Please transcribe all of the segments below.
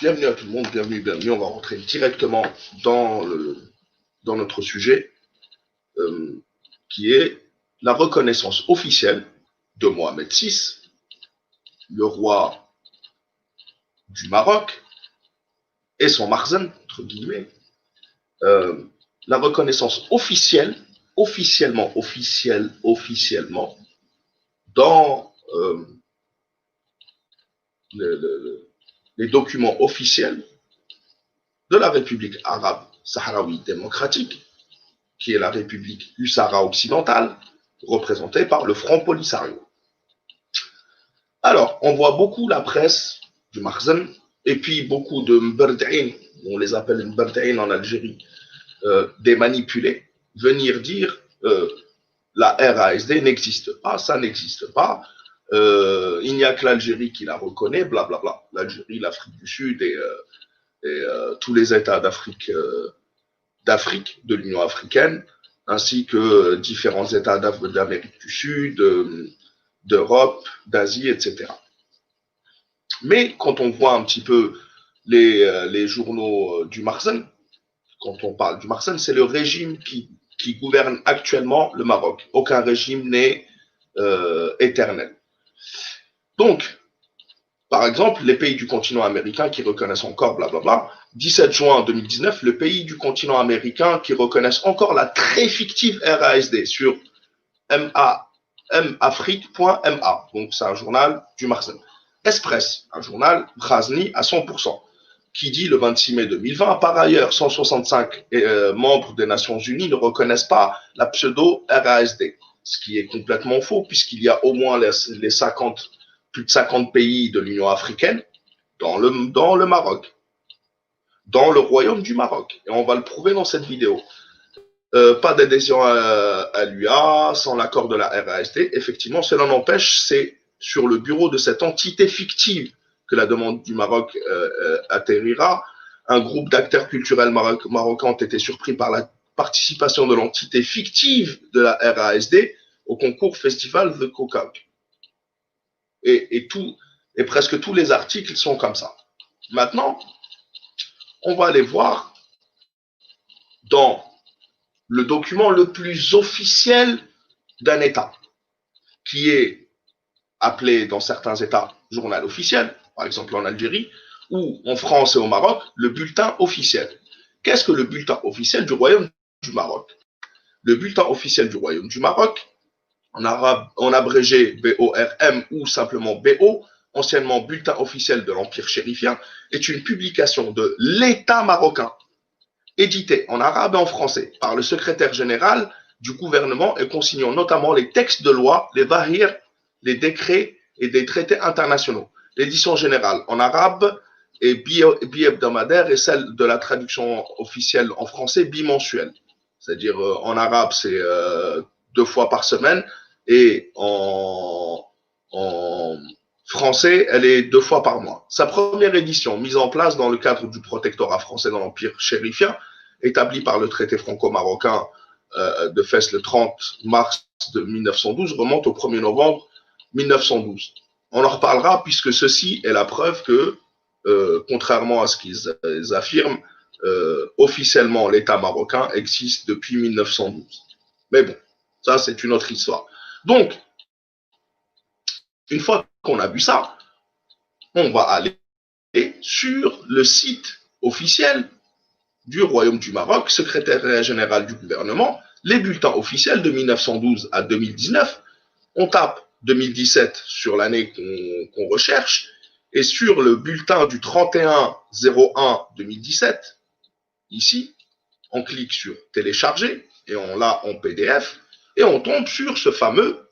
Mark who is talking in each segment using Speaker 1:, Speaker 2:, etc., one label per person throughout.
Speaker 1: Bienvenue à tout le monde, bienvenue. On va rentrer directement dans, dans notre sujet, qui est la reconnaissance officielle de Mohamed VI, le roi du Maroc, et son Marzen, entre guillemets, la reconnaissance officiellement, dans les documents officiels de la République arabe sahraoui démocratique, qui est la République du Sahara occidental, représentée par le Front Polisario. Alors, on voit beaucoup la presse du Marzen, et puis beaucoup de Mberda'in, on les appelle Mberda'in en Algérie, des manipulés, venir dire la RASD n'existe pas, ça n'existe pas, il n'y a que l'Algérie qui la reconnaît, blablabla. L'Algérie, l'Afrique du Sud et tous les États d'Afrique, de l'Union africaine, ainsi que différents États d'Amérique du Sud, d'Europe, d'Asie, etc. Mais quand on voit un petit peu les journaux du Marzen, quand on parle du Marzen, c'est le régime qui gouverne actuellement le Maroc. Aucun régime n'est éternel. Donc, par exemple, les pays du continent américain qui reconnaissent encore, blablabla, 17 juin 2019, le pays du continent américain qui reconnaissent encore la très fictive RASD sur mafrique.ma. Donc, c'est un journal du Marzen. Express, un journal Brazni à 100%, qui dit le 26 mai 2020, par ailleurs, 165 membres des Nations Unies ne reconnaissent pas la pseudo-RASD, ce qui est complètement faux, puisqu'il y a au moins les 50, plus de 50 pays de l'Union africaine dans le Maroc, dans le royaume du Maroc. Et on va le prouver dans cette vidéo. Pas d'adhésion à l'UA, sans l'accord de la RASD. Effectivement, cela n'empêche, c'est sur le bureau de cette entité fictive que la demande du Maroc atterrira. Un groupe d'acteurs culturels marocains ont été surpris par la participation de l'entité fictive de la RASD au concours Festival The Cookout. Et presque tous les articles sont comme ça. Maintenant, on va aller voir dans le document le plus officiel d'un État, qui est appelé dans certains États journal officiel, par exemple en Algérie, ou en France et au Maroc, le bulletin officiel. Qu'est-ce que le bulletin officiel du Royaume du Maroc? Le bulletin officiel du Royaume du Maroc, en arabe, en abrégé BORM ou simplement BO, anciennement bulletin officiel de l'Empire chérifien, est une publication de l'État marocain, édité en arabe et en français par le secrétaire général du gouvernement et consignant notamment les textes de loi, les dahir, les décrets et des traités internationaux. L'édition générale en arabe est bi-hebdomadaire et celle de la traduction officielle en français bimensuelle. C'est-à-dire en arabe, c'est 2 fois par semaine et en français, elle est 2 fois par mois. Sa première édition, mise en place dans le cadre du protectorat français dans l'Empire chérifien, établi par le traité franco-marocain de Fès le 30 mars de 1912, remonte au 1er novembre 1912. On en reparlera puisque ceci est la preuve que, contrairement à ce qu'ils affirment, officiellement l'État marocain existe depuis 1912. Mais bon, ça c'est une autre histoire. Donc, une fois qu'on a vu ça, on va aller sur le site officiel du Royaume du Maroc, secrétaire général du gouvernement, les bulletins officiels de 1912 à 2019. On tape 2017 sur l'année qu'on recherche, et sur le bulletin du 31/01/2017, ici, on clique sur télécharger, et on l'a en PDF, et on tombe sur ce fameux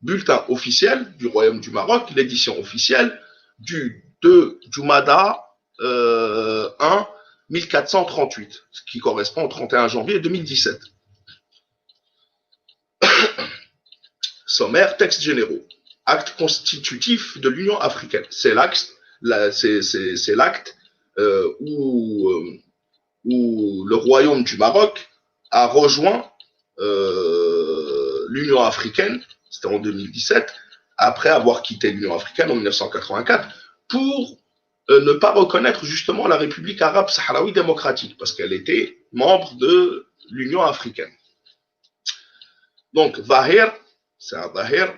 Speaker 1: bulletin officiel du Royaume du Maroc, l'édition officielle du 2 Jumada 1 1438, ce qui correspond au 31 janvier 2017. Sommaire, textes généraux. Acte constitutif de l'Union africaine. C'est l'acte où le Royaume du Maroc a rejoint l'Union africaine, c'était en 2017, après avoir quitté l'Union africaine en 1984, pour ne pas reconnaître justement la République arabe sahraoui démocratique, parce qu'elle était membre de l'Union africaine. Donc, Zahir, c'est un Zahir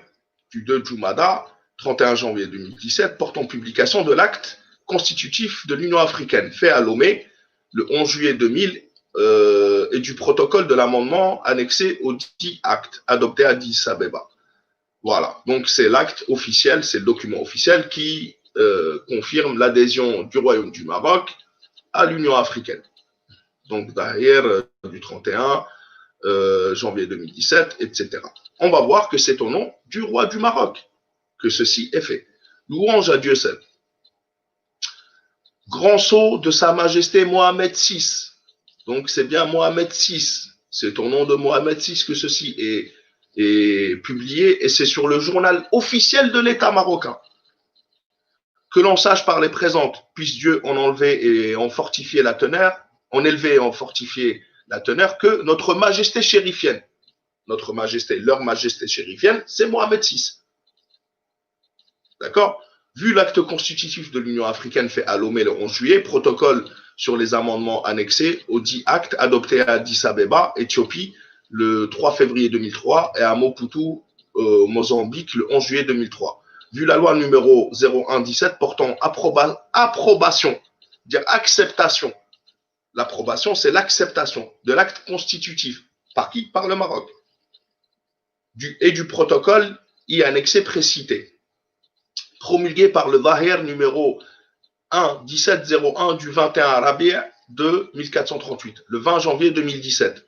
Speaker 1: du 2 Jumada, 31 janvier 2017, porte en publication de l'acte constitutif de l'Union africaine, fait à Lomé le 11 juillet 2000, et du protocole de l'amendement annexé au dit acte, adopté à Addis Abeba. Voilà, donc c'est l'acte officiel, c'est le document officiel qui confirme l'adhésion du Royaume du Maroc à l'Union africaine. Donc derrière du 31 janvier 2017, etc. On va voir que c'est au nom du roi du Maroc que ceci est fait. Louange à Dieu seul. Grand sceau de Sa Majesté Mohamed VI. Donc c'est bien Mohamed VI. C'est au nom de Mohamed VI que ceci est publié et c'est sur le journal officiel de l'État marocain. Que l'on sache par les présentes, puisse Dieu en enlever et en fortifier la teneur, en élever et en fortifier la teneur, que notre majesté chérifienne, notre majesté, leur majesté chérifienne, c'est Mohamed VI. D'accord? Vu l'acte constitutif de l'Union africaine fait à Lomé le 11 juillet, protocole sur les amendements annexés au dit acte adopté à Addis Abeba, Éthiopie, le 3 février 2003 et à Maputo, Mozambique, le 11 juillet 2003. Vu la loi numéro 0117 portant approbation, dire acceptation. L'approbation, c'est l'acceptation de l'acte constitutif. Par qui? Par le Maroc. Et du protocole y annexé précité. Promulgué par le Zahir numéro 1-1701 du 21 Rabi' de 1438, le 20 janvier 2017.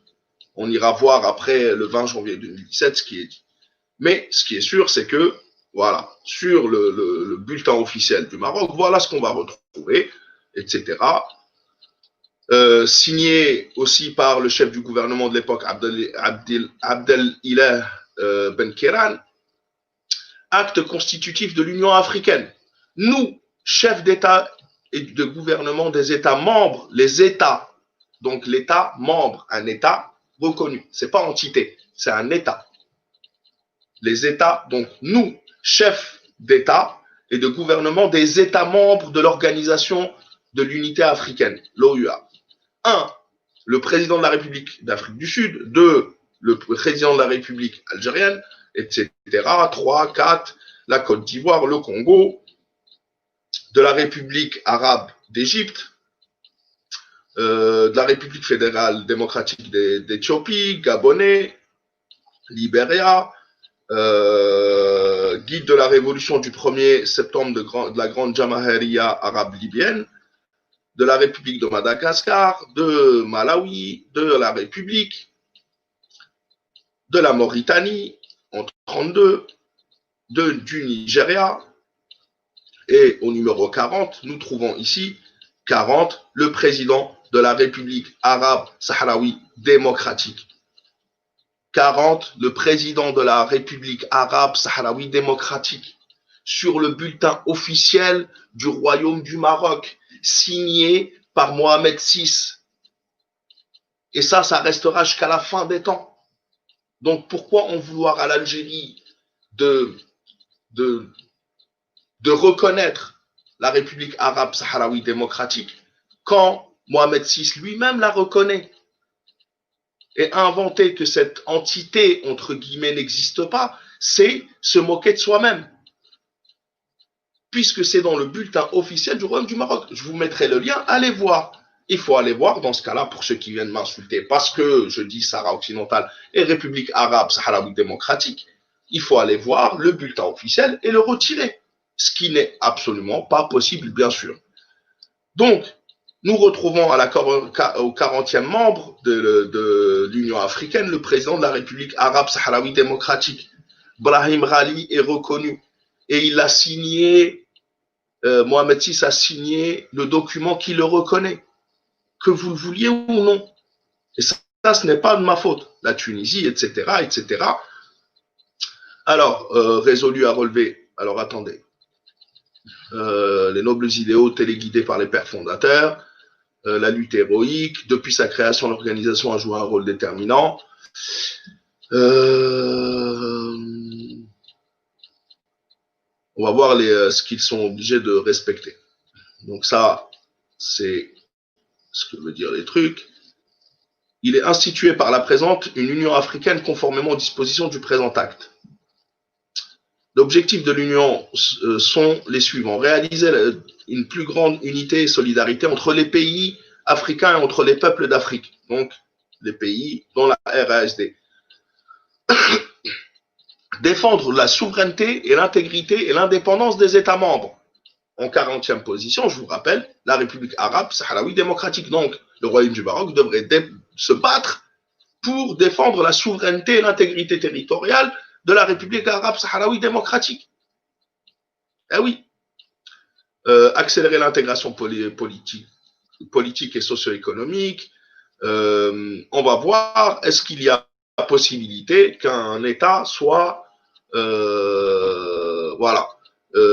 Speaker 1: On ira voir après le 20 janvier 2017 ce qui est dit. Mais ce qui est sûr, c'est que, voilà, sur le bulletin officiel du Maroc, voilà ce qu'on va retrouver, etc. Signé aussi par le chef du gouvernement de l'époque, Abdel Ilah Ben Kéran, acte constitutif de l'Union africaine. Nous, chefs d'État et de gouvernement des États membres, les États, donc l'État membre, un État reconnu, c'est pas entité, c'est un État. Les États, donc nous, chefs d'État et de gouvernement des États membres de l'Organisation de l'Unité africaine, l'OUA. 1. Le président de la République d'Afrique du Sud. 2. Le président de la République algérienne, etc. 3, 4. La Côte d'Ivoire, le Congo, de la République arabe d'Égypte, de la République fédérale démocratique d'Éthiopie, Gabonais, Libéria, guide de la révolution du 1er septembre de la grande Jamahiriya arabe libyenne, de la République de Madagascar, de Malawi, de la République, de la Mauritanie en 1932, du Nigeria, et au numéro 40, nous trouvons ici 40, le président de la République arabe sahraoui démocratique. 40, le président de la République arabe sahraoui démocratique, sur le bulletin officiel du Royaume du Maroc, signé par Mohamed VI. Et ça restera jusqu'à la fin des temps. Donc pourquoi en vouloir à l'Algérie de reconnaître la République arabe sahraoui démocratique quand Mohamed VI lui-même la reconnaît et inventer que cette entité, entre guillemets, n'existe pas, c'est se moquer de soi-même. Puisque c'est dans le bulletin officiel du Royaume du Maroc. Je vous mettrai le lien, allez voir. Il faut aller voir dans ce cas-là, pour ceux qui viennent m'insulter, parce que je dis Sahara occidental et République arabe sahraoui démocratique, il faut aller voir le bulletin officiel et le retirer. Ce qui n'est absolument pas possible, bien sûr. Donc, nous retrouvons au 40e membre de l'Union africaine, le président de la République arabe sahraoui démocratique. Brahim Ghali est reconnu et il a signé, Mohamed VI a signé le document qui le reconnaît, que vous le vouliez ou non. Et ça ce n'est pas de ma faute. La Tunisie, etc., etc. Alors, résolu à relever. Alors, attendez. Les nobles idéaux téléguidés par les pères fondateurs, la lutte héroïque. Depuis sa création, l'organisation a joué un rôle déterminant. On va voir ce qu'ils sont obligés de respecter. Donc ça, c'est ce que veut dire les trucs. Il est institué par la présente une Union africaine conformément aux dispositions du présent acte. L'objectif de l'Union sont les suivants. Réaliser une plus grande unité et solidarité entre les pays africains et entre les peuples d'Afrique. Donc, les pays dont la RASD. Défendre la souveraineté et l'intégrité et l'indépendance des États membres. En 40e position, je vous rappelle, la République arabe sahraoui démocratique. Donc, le Royaume du Maroc devrait se battre pour défendre la souveraineté et l'intégrité territoriale de la République arabe sahraoui démocratique. Eh oui. Accélérer l'intégration politique et socio-économique. On va voir, est-ce qu'il y a la possibilité qu'un État soit... voilà.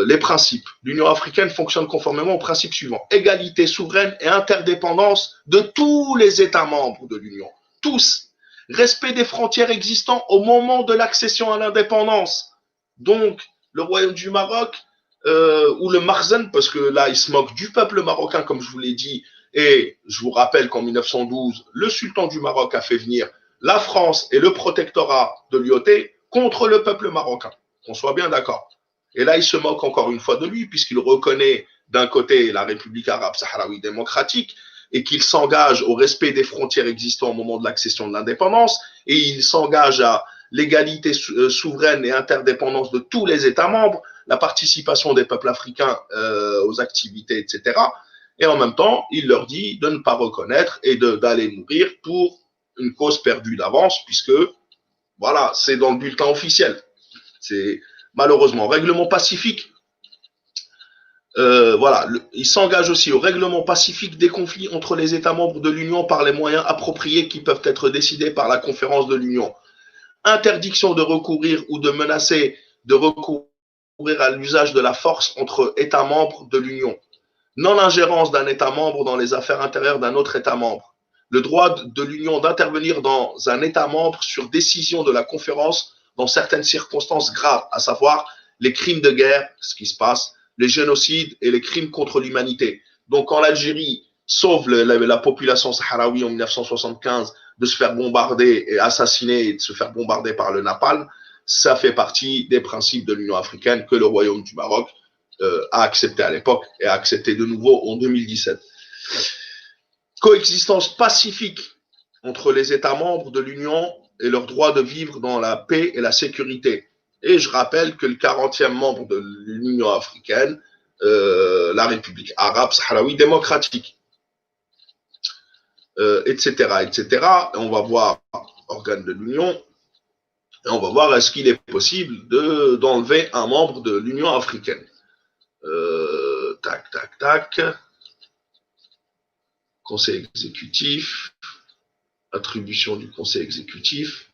Speaker 1: Les principes. L'Union africaine fonctionne conformément aux principes suivants. Égalité souveraine et interdépendance de tous les États membres de l'Union. Tous. Respect des frontières existantes au moment de l'accession à l'indépendance. Donc, le Royaume du Maroc, ou le Makhzen, parce que là, il se moque du peuple marocain, comme je vous l'ai dit, et je vous rappelle qu'en 1912, le sultan du Maroc a fait venir la France et le protectorat de l'IOT contre le peuple marocain. Qu'on soit bien d'accord. Et là, il se moque encore une fois de lui, puisqu'il reconnaît d'un côté la République arabe sahraoui démocratique, et qu'il s'engage au respect des frontières existantes au moment de l'accession de l'indépendance, et il s'engage à l'égalité souveraine et interdépendance de tous les États membres, la participation des peuples africains aux activités, etc. Et en même temps, il leur dit de ne pas reconnaître et d'aller mourir pour une cause perdue d'avance, puisque, voilà, c'est dans le bulletin officiel. C'est malheureusement règlement pacifique. Voilà, il s'engage aussi au règlement pacifique des conflits entre les États membres de l'Union par les moyens appropriés qui peuvent être décidés par la conférence de l'Union. Interdiction de recourir ou de menacer de recourir à l'usage de la force entre États membres de l'Union. Non-ingérence d'un État membre dans les affaires intérieures d'un autre État membre. Le droit de l'Union d'intervenir dans un État membre sur décision de la conférence dans certaines circonstances graves, à savoir les crimes de guerre, ce qui se passe, les génocides et les crimes contre l'humanité. Donc, quand l'Algérie sauve la population sahraoui en 1975 de se faire bombarder et assassiner et de se faire bombarder par le napalm, ça fait partie des principes de l'Union africaine que le Royaume du Maroc a accepté à l'époque et a accepté de nouveau en 2017. Coexistence pacifique entre les États membres de l'Union et leur droit de vivre dans la paix et la sécurité. Et je rappelle que le 40e membre de l'Union africaine, la République arabe sahraoui démocratique, etc., etc. Et on va voir organe de l'Union, et on va voir est-ce qu'il est possible d'enlever un membre de l'Union africaine. Tac, tac, tac. Conseil exécutif. Attribution du conseil exécutif.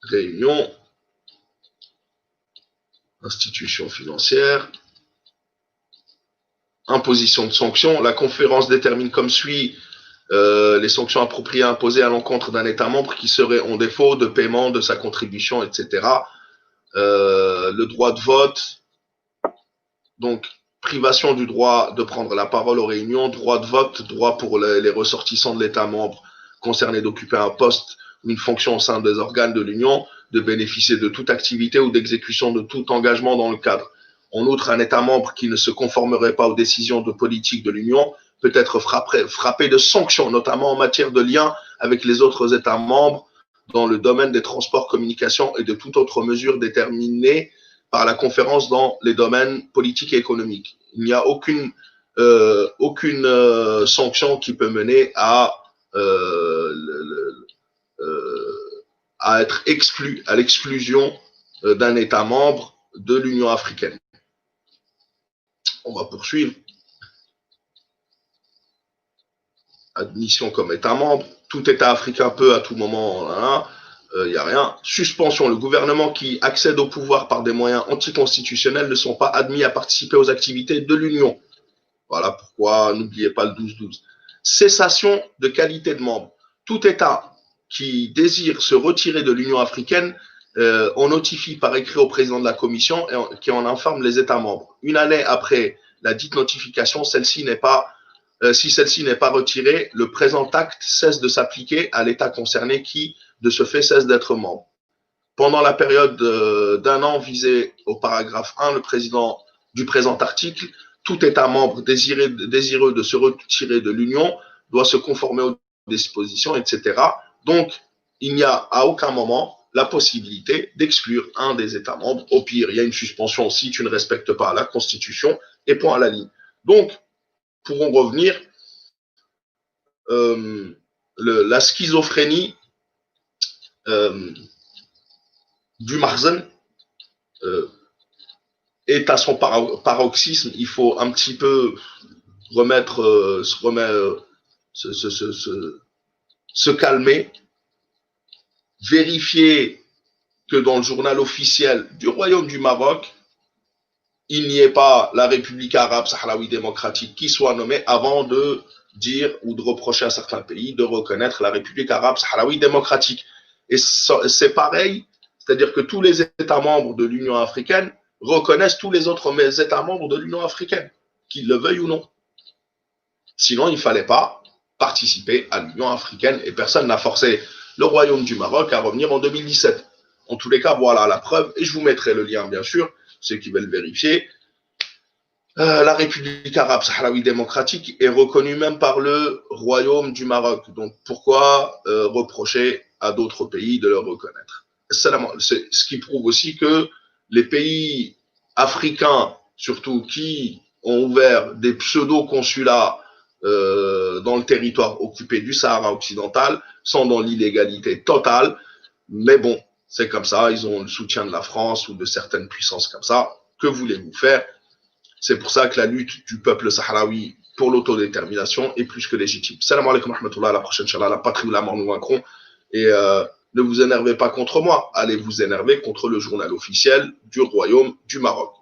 Speaker 1: Réunion. Institution financière. Imposition de sanctions. La conférence détermine comme suit les sanctions appropriées imposées à l'encontre d'un État membre qui serait en défaut de paiement de sa contribution, etc. Le droit de vote. Donc, privation du droit de prendre la parole aux réunions, droit de vote, droit pour les ressortissants de l'État membre concernés d'occuper un poste ou une fonction au sein des organes de l'Union, de bénéficier de toute activité ou d'exécution de tout engagement dans le cadre. En outre, un État membre qui ne se conformerait pas aux décisions de politique de l'Union peut être frappé de sanctions, notamment en matière de lien avec les autres États membres dans le domaine des transports, communications et de toute autre mesure déterminée par la conférence dans les domaines politiques et économiques. Il n'y a aucune sanction qui peut mener à être exclu, à l'exclusion d'un État membre de l'Union africaine. On va poursuivre. Admission comme État membre. Tout État africain peut à tout moment, il n'y a rien. Suspension. Le gouvernement qui accède au pouvoir par des moyens anticonstitutionnels ne sont pas admis à participer aux activités de l'Union. Voilà pourquoi n'oubliez pas le 12-12. Cessation de qualité de membre. Tout État qui désire se retirer de l'Union africaine on notifie par écrit au président de la commission qui en informe les États membres. Une année après la dite notification, si celle-ci n'est pas retirée, le présent acte cesse de s'appliquer à l'État concerné qui, de ce fait, cesse d'être membre. Pendant la période d'un an visée au paragraphe 1, le président du présent article, tout État membre désireux de se retirer de l'Union doit se conformer aux dispositions, etc. Donc, il n'y a à aucun moment la possibilité d'exclure un des États membres. Au pire, il y a une suspension si tu ne respectes pas la Constitution et point à la ligne. Donc, pour en revenir, la schizophrénie du Makhzen est à son paroxysme. Il faut un petit peu se calmer, vérifier que dans le journal officiel du Royaume du Maroc, il n'y ait pas la République arabe sahraoui démocratique qui soit nommée avant de dire ou de reprocher à certains pays de reconnaître la République arabe sahraoui démocratique. Et c'est pareil, c'est-à-dire que tous les États membres de l'Union africaine reconnaissent tous les autres États membres de l'Union africaine, qu'ils le veuillent ou non. Sinon, il ne fallait pas participer à l'Union africaine et personne n'a forcé le Royaume du Maroc à revenir en 2017. En tous les cas, voilà la preuve, et je vous mettrai le lien, bien sûr, ceux qui veulent vérifier. La République arabe sahraoui démocratique est reconnue même par le Royaume du Maroc. Donc, pourquoi reprocher à d'autres pays de le reconnaître? C'est ce qui prouve aussi que les pays africains, surtout qui ont ouvert des pseudo-consulats dans le territoire occupé du Sahara occidental, sont dans l'illégalité totale. Mais bon, c'est comme ça, ils ont le soutien de la France ou de certaines puissances comme ça. Que voulez-vous faire? C'est pour ça que la lutte du peuple sahraoui pour l'autodétermination est plus que légitime. Salam alaikum wa rahmatullah, à la prochaine, inchallah, la patrie ou la mort nous vaincrons. Et ne vous énervez pas contre moi, allez vous énerver contre le journal officiel du Royaume du Maroc.